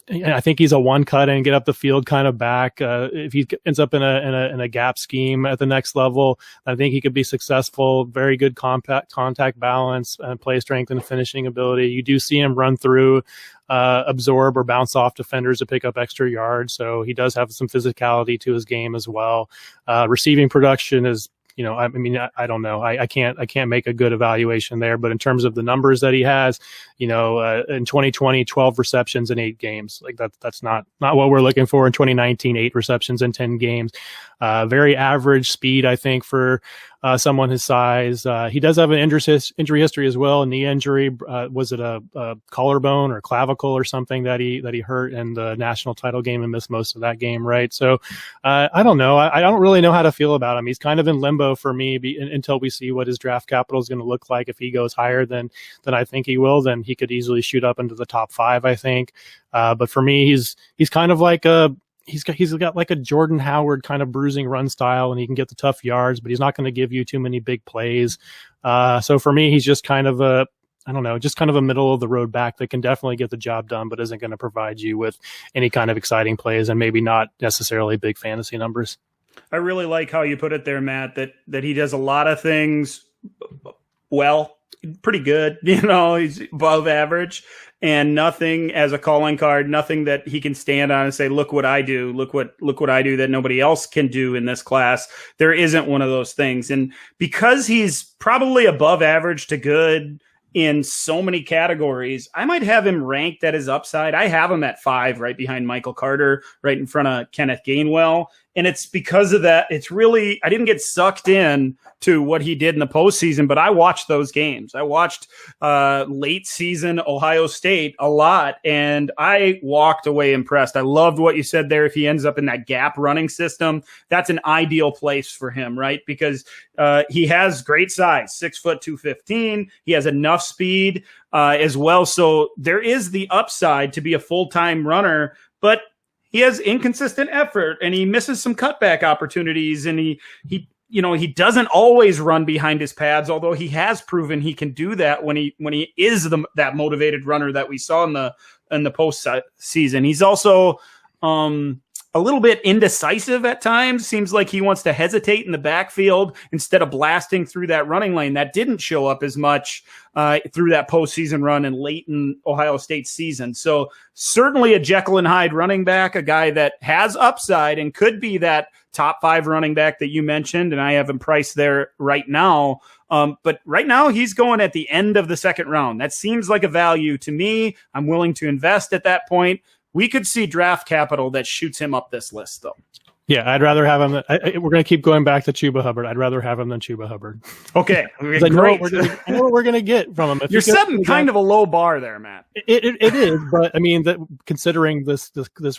I think he's a one cut and get up the field kind of back. If he ends up in a gap scheme at the next level, I think he could be successful. Very good contact balance, play strength and finishing ability. You do see him run through, absorb or bounce off defenders to pick up extra yards. So he does have some physicality to his game as well. Receiving production is, I don't know. I can't make a good evaluation there, but in terms of the numbers that he has, in 2020, 12 receptions in 8 games, like that's not what we're looking for. In 2019, 8 receptions in 10 games, very average speed, I think, for someone his size. He does have an injury history as well. A knee injury. Was it a collarbone or clavicle or something that he hurt in the national title game and missed most of that game, right? So I don't know. I don't really know how to feel about him. He's kind of in limbo for me until we see what his draft capital is going to look like. If he goes higher than I think he will, then he could easily shoot up into the top 5, I think. But for me, he's kind of like he's got like a Jordan Howard kind of bruising run style, and he can get the tough yards, but he's not going to give you too many big plays. So for me, he's just kind of a middle of the road back that can definitely get the job done, but isn't going to provide you with any kind of exciting plays and maybe not necessarily big fantasy numbers. I really like how you put it there, Matt, that he does a lot of things well, pretty good. He's above average, and nothing as a calling card, nothing that he can stand on and say, look what I do, look what I do that nobody else can do in this class. There isn't one of those things. And because he's probably above average to good in so many categories, I might have him ranked at his upside. I have him at 5, right behind Michael Carter, right in front of Kenneth Gainwell. And it's because of that. It's really, I didn't get sucked in to what he did in the postseason, but I watched those games. I watched late season Ohio State a lot, and I walked away impressed. I loved what you said there. If he ends up in that gap running system, that's an ideal place for him, right? Because he has great size, 6 foot 215. He has enough speed as well. So there is the upside to be a full-time runner, but he has inconsistent effort, and he misses some cutback opportunities, and he doesn't always run behind his pads, although he has proven he can do that when he is that motivated runner that we saw in the postseason. He's also a little bit indecisive at times. Seems like he wants to hesitate in the backfield instead of blasting through that running lane. That didn't show up as much through that postseason run and late in Ohio State's season. So certainly a Jekyll and Hyde running back, a guy that has upside and could be that top 5 running back that you mentioned, and I have him priced there right now. But right now he's going at the end of the second round. That seems like a value to me. I'm willing to invest at that point. We could see draft capital that shoots him up this list, though. Yeah, I'd rather have him. We're going to keep going back to Shuba Hubbard. I'd rather have him than Shuba Hubbard. Okay, great. I know what we're going to get from him. You're setting kind of a low bar there, Matt. It is, but I mean, considering this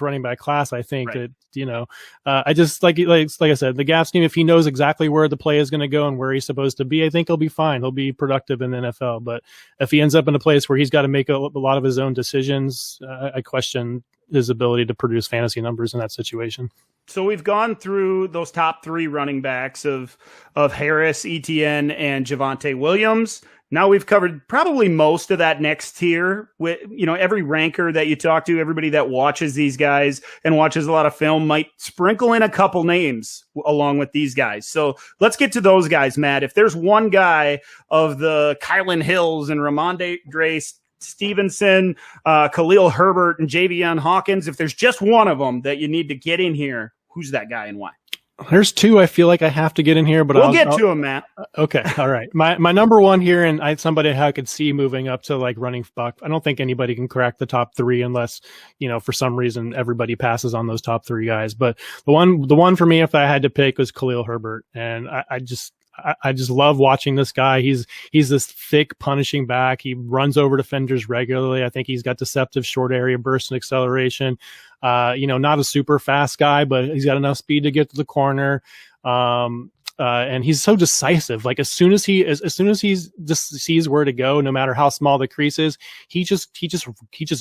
running back class, I think right. that I just like I said, the gap scheme. If he knows exactly where the play is going to go and where he's supposed to be, I think he'll be fine. He'll be productive in the NFL. But if he ends up in a place where he's got to make a lot of his own decisions, I question his ability to produce fantasy numbers in that situation. So we've gone through those top 3 running backs of Harris, Etienne, and Javonte Williams. Now we've covered probably most of that next tier. With every ranker that you talk to, everybody that watches these guys and watches a lot of film might sprinkle in a couple names along with these guys. So let's get to those guys, Matt. If there's one guy of the Kylan Hills and Ramondre Stevenson, Khalil Herbert, and Javion Hawkins, if there's just one of them that you need to get in here, who's that guy and why? There's 2 I feel like I have to get in here, but we'll get to him, Matt. Okay, all right. My number 1 here, and somebody I could see moving up to like running back. I don't think anybody can crack the top 3 unless for some reason everybody passes on those top 3 guys. But the one for me, if I had to pick, was Khalil Herbert, and I just love watching this guy. He's this thick punishing back. He runs over defenders regularly. I think he's got deceptive short area burst and acceleration. Not a super fast guy, but he's got enough speed to get to the corner. And he's so decisive. Like as soon as he just sees where to go, no matter how small the crease is, he just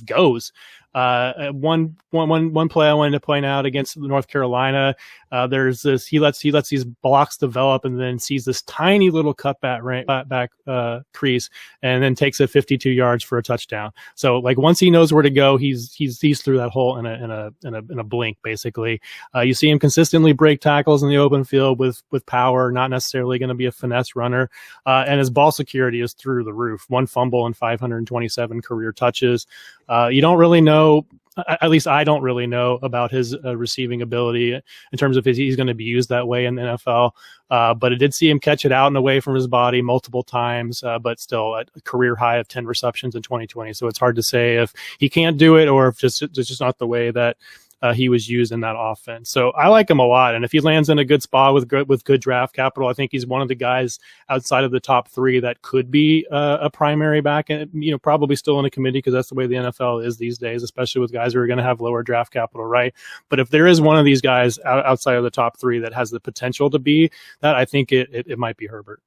goes. One play I wanted to point out against North Carolina, there's this, he lets these blocks develop and then sees this tiny little cutback crease and then takes it 52 yards for a touchdown. So like once he knows where to go, he's through that hole in a blink, basically. You see him consistently break tackles in the open field with power, not necessarily going to be a finesse runner. And his ball security is through the roof. 1 fumble and 527 career touches. You don't really know, at least I don't really know about his receiving ability in terms of he's going to be used that way in the NFL. But it did see him catch it out and away from his body multiple times, but still a career high of 10 receptions in 2020. So it's hard to say if he can't do it or if it's just not the way that he was used in that offense. So I like him a lot. And if he lands in a good spot with good draft capital, I think he's one of the guys outside of the top 3 that could be a primary back, and probably still in a committee because that's the way the NFL is these days, especially with guys who are going to have lower draft capital, right? But if there is one of these guys outside of the top 3 that has the potential to be that, I think it might be Herbert.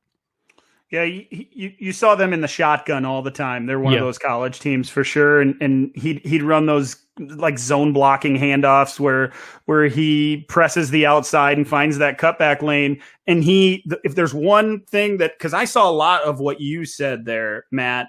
Yeah, you saw them in the shotgun all the time. They're one of those college teams for sure, and he'd run those like zone blocking handoffs where he presses the outside and finds that cutback lane. And if there's one thing that, because I saw a lot of what you said there, Matt,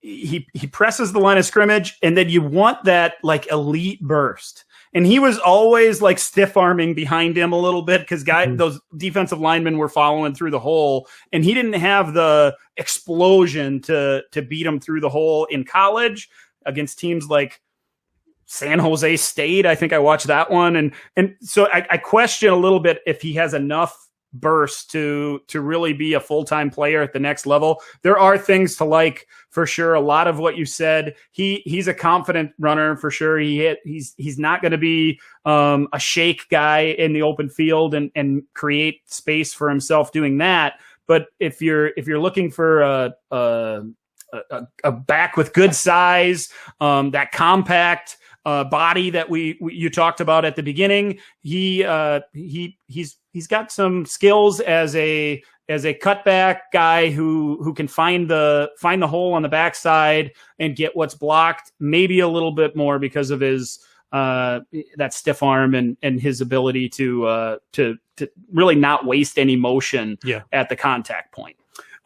he presses the line of scrimmage, and then you want that like elite burst. And he was always like stiff arming behind him a little bit because those defensive linemen were following through the hole, and he didn't have the explosion to beat him through the hole in college against teams like San Jose State. I think I watched that one. And so I question a little bit if he has enough burst to really be a full-time player at the next level. There are things to like for sure. A lot of what you said, he's a confident runner for sure. He's not going to be a shake guy in the open field and create space for himself doing that. But if you're looking for a back with good size, that compact body that you talked about at the beginning, he's got some skills as a cutback guy who can find the hole on the backside and get what's blocked, maybe a little bit more because of his that stiff arm and his ability to really not waste any motion at the contact point.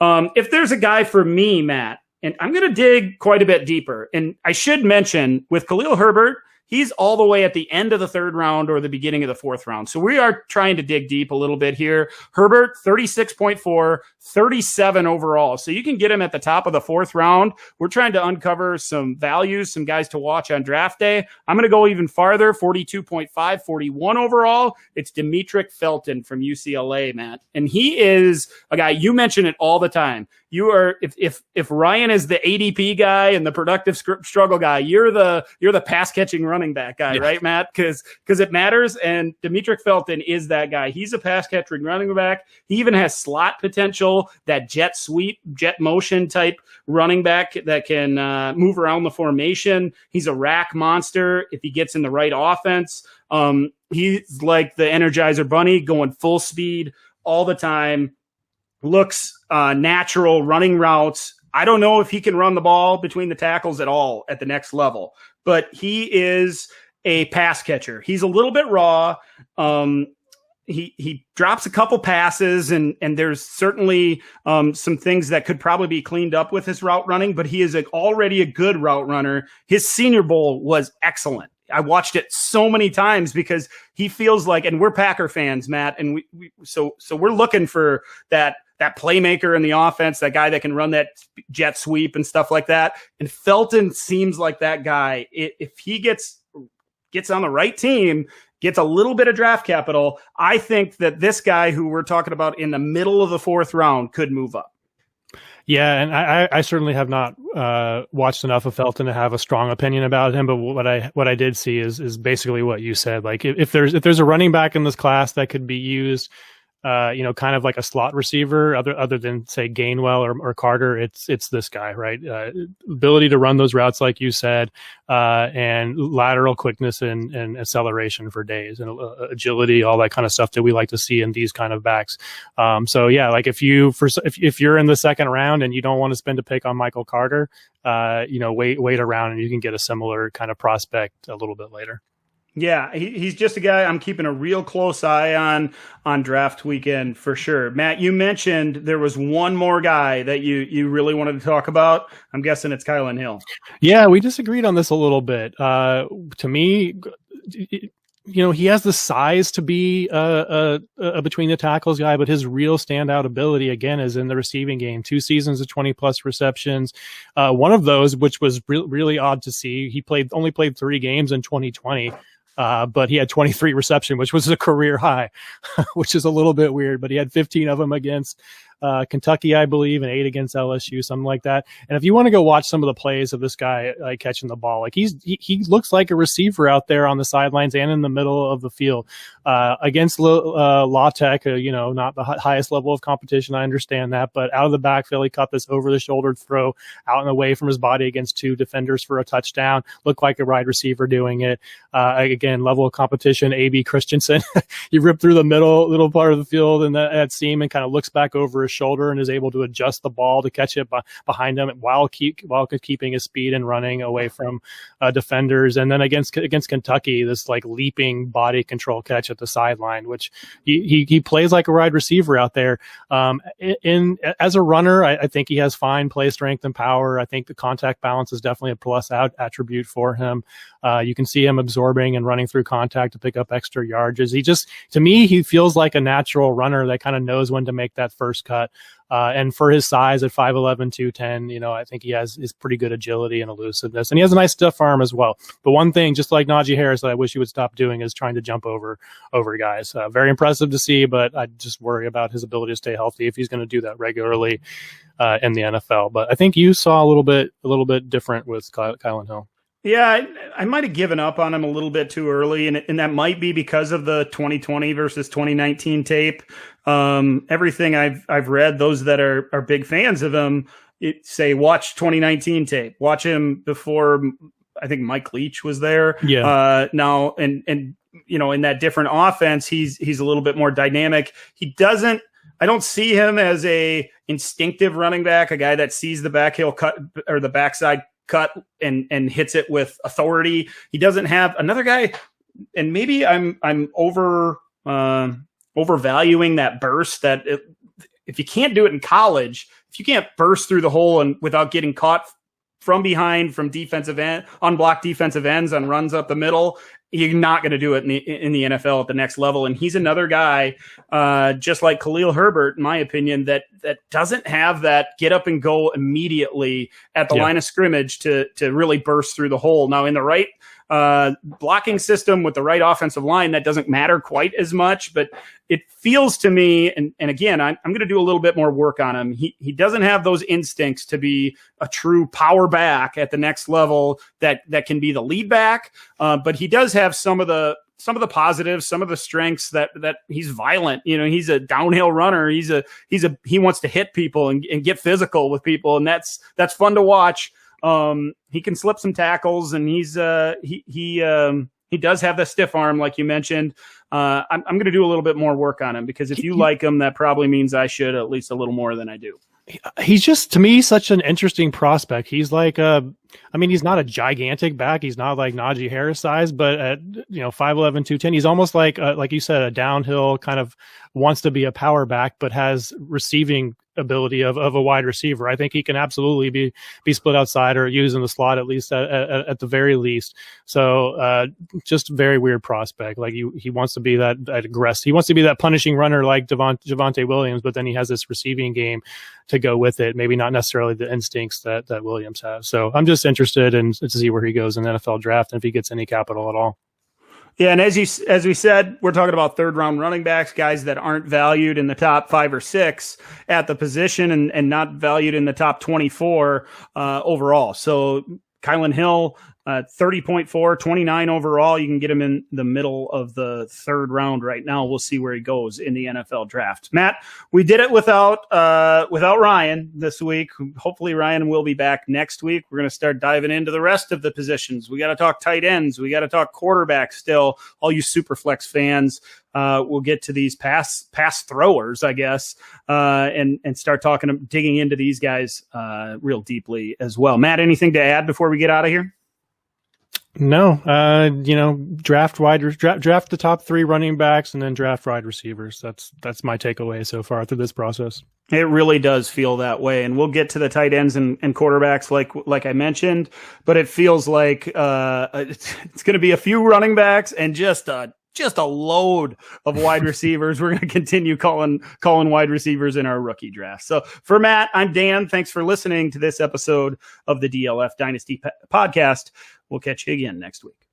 If there's a guy for me, Matt, and I'm going to dig quite a bit deeper. And I should mention with Khalil Herbert, he's all the way at the end of the 3rd round or the beginning of the 4th round. So we are trying to dig deep a little bit here. Herbert, 36.4, 37 overall. So you can get him at the top of the 4th round. We're trying to uncover some values, some guys to watch on draft day. I'm going to go even farther, 42.5, 41 overall. It's Demetric Felton from UCLA, Matt. And he is a guy, you mention it all the time. You are, if Ryan is the ADP guy and the productive struggle guy, you're the pass catching running back guy, right, Matt? Because it matters. And Demetric Felton is that guy. He's a pass catching running back. He even has slot potential, that jet sweep, jet motion type running back that can move around the formation. He's a rack monster if he gets in the right offense. He's like the Energizer Bunny, going full speed all the time. Looks natural, running routes. I don't know if he can run the ball between the tackles at all at the next level, but he is a pass catcher. He's a little bit raw. He drops a couple passes, and there's certainly some things that could probably be cleaned up with his route running, but he is already a good route runner. His Senior Bowl was excellent. I watched it so many times because he feels like, and we're Packer fans, Matt, and so we're looking for that playmaker in the offense, that guy that can run that jet sweep and stuff like that. And Felton seems like that guy. If he gets on the right team, gets a little bit of draft capital, I think that this guy who we're talking about in the middle of the 4th round could move up. Yeah, and I certainly have not watched enough of Felton to have a strong opinion about him. But what I did see is basically what you said. Like if there's a running back in this class that could be used kind of like a slot receiver, other than say Gainwell or Carter, it's this guy, right? Ability to run those routes, like you said, and lateral quickness and acceleration for days, and agility, all that kind of stuff that we like to see in these kind of backs. So yeah, like if you're in the second round and you don't want to spend a pick on Michael Carter, wait around and you can get a similar kind of prospect a little bit later. Yeah, he's just a guy I'm keeping a real close eye on draft weekend for sure. Matt, you mentioned there was one more guy that you really wanted to talk about. I'm guessing it's Kylan Hill. Yeah, we disagreed on this a little bit. To me, he has the size to be a between the tackles guy, but his real standout ability, again, is in the receiving game. 2 seasons of 20+ receptions. One of those, which was really odd to see, he only played 3 games in 2020. But he had 23 reception, which was a career high, which is a little bit weird, but he had 15 of them against Kentucky, I believe, and 8 against LSU, something like that. And if you want to go watch some of the plays of this guy catching the ball, like he looks like a receiver out there on the sidelines and in the middle of the field against La Tech, not the highest level of competition. I understand that, but out of the backfield, he caught this over the shoulder throw out and away from his body against 2 defenders for a touchdown. Looked like a wide receiver doing it. Again, level of competition, A.B. Christensen. He ripped through the middle part of the field and that seam and kind of looks back over his shoulder and is able to adjust the ball to catch it behind him while keeping his speed and running away from defenders. And then against Kentucky, this like leaping body control catch at the sideline, which he plays like a wide receiver out there. As a runner, I think he has fine play strength and power. I think the contact balance is definitely a plus attribute for him. You can see him absorbing and running through contact to pick up extra yardages. To me, he feels like a natural runner that kind of knows when to make that first cut. And for his size at 5'11", 210, I think he has pretty good agility and elusiveness, and he has a nice stiff arm as well. But one thing, just like Najee Harris, that I wish he would stop doing is trying to jump over guys. Very impressive to see, but I just worry about his ability to stay healthy if he's going to do that regularly in the NFL. But I think you saw a little bit different with Kylan Hill. Yeah, I might have given up on him a little bit too early, and that might be because of the 2020 versus 2019 tape. Everything I've read, those that are big fans of him say watch 2019 tape. Watch him before. I think Mike Leach was there. Yeah. Now and in that different offense, he's a little bit more dynamic. I don't see him as a instinctive running back, a guy that sees the backhill cut or the backside cut and hits it with authority. He doesn't have another guy, and maybe I'm overvaluing that burst. That if you can't do it in college, if you can't burst through the hole and without getting caught from behind, from defensive end, unblocked defensive ends on runs up the middle, you're not going to do it in the NFL at the next level. And he's another guy, just like Khalil Herbert, in my opinion, that doesn't have that get up and go immediately at the line of scrimmage to really burst through the hole. Now, in the right blocking system with the right offensive line, that doesn't matter quite as much, but it feels to me, and again, I'm going to do a little bit more work on him. He doesn't have those instincts to be a true power back at the next level that can be the lead back, but he does have some of the positives, some of the strengths that he's violent. He's a downhill runner. He wants to hit people and get physical with people, and that's fun to watch. He can slip some tackles, and he does have the stiff arm, like you mentioned. I'm going to do a little bit more work on him, because if you like him, that probably means I should at least a little more than I do. He's just, to me, such an interesting prospect. He's like he's not a gigantic back. He's not like Najee Harris size, but at 5'11", 210, he's almost like you said, a downhill kind of wants to be a power back, but has receiving ability of a wide receiver. I think he can absolutely be split outside or used in the slot, at least at the very least. So just very weird prospect. Like he wants to be that aggressive. He wants to be that punishing runner like Javonte Williams, but then he has this receiving game to go with it. Maybe not necessarily the instincts that Williams has. So I'm just interested to see where he goes in the NFL draft and if he gets any capital at all. Yeah, and as we said, we're talking about third-round running backs, guys that aren't valued in the top 5 or 6 at the position and not valued in the top 24 overall. So Kylan Hill, 30.4, 29 overall. You can get him in the middle of the third round right now. We'll see where he goes in the NFL draft. Matt, we did it without Ryan this week. Hopefully Ryan will be back next week. We're going to start diving into the rest of the positions. We got to talk tight ends. We got to talk quarterback still. All you Superflex fans, we'll get to these pass throwers, I guess, and start digging into these guys real deeply as well. Matt, anything to add before we get out of here? No, draft the top 3 running backs and then draft wide receivers. That's my takeaway so far through this process. It really does feel that way, and we'll get to the tight ends and quarterbacks like I mentioned, but it feels like it's going to be a few running backs and just a load of wide receivers. We're going to continue calling wide receivers in our rookie draft. So for Matt, I'm Dan. Thanks for listening to this episode of the DLF Dynasty podcast. We'll catch you again next week.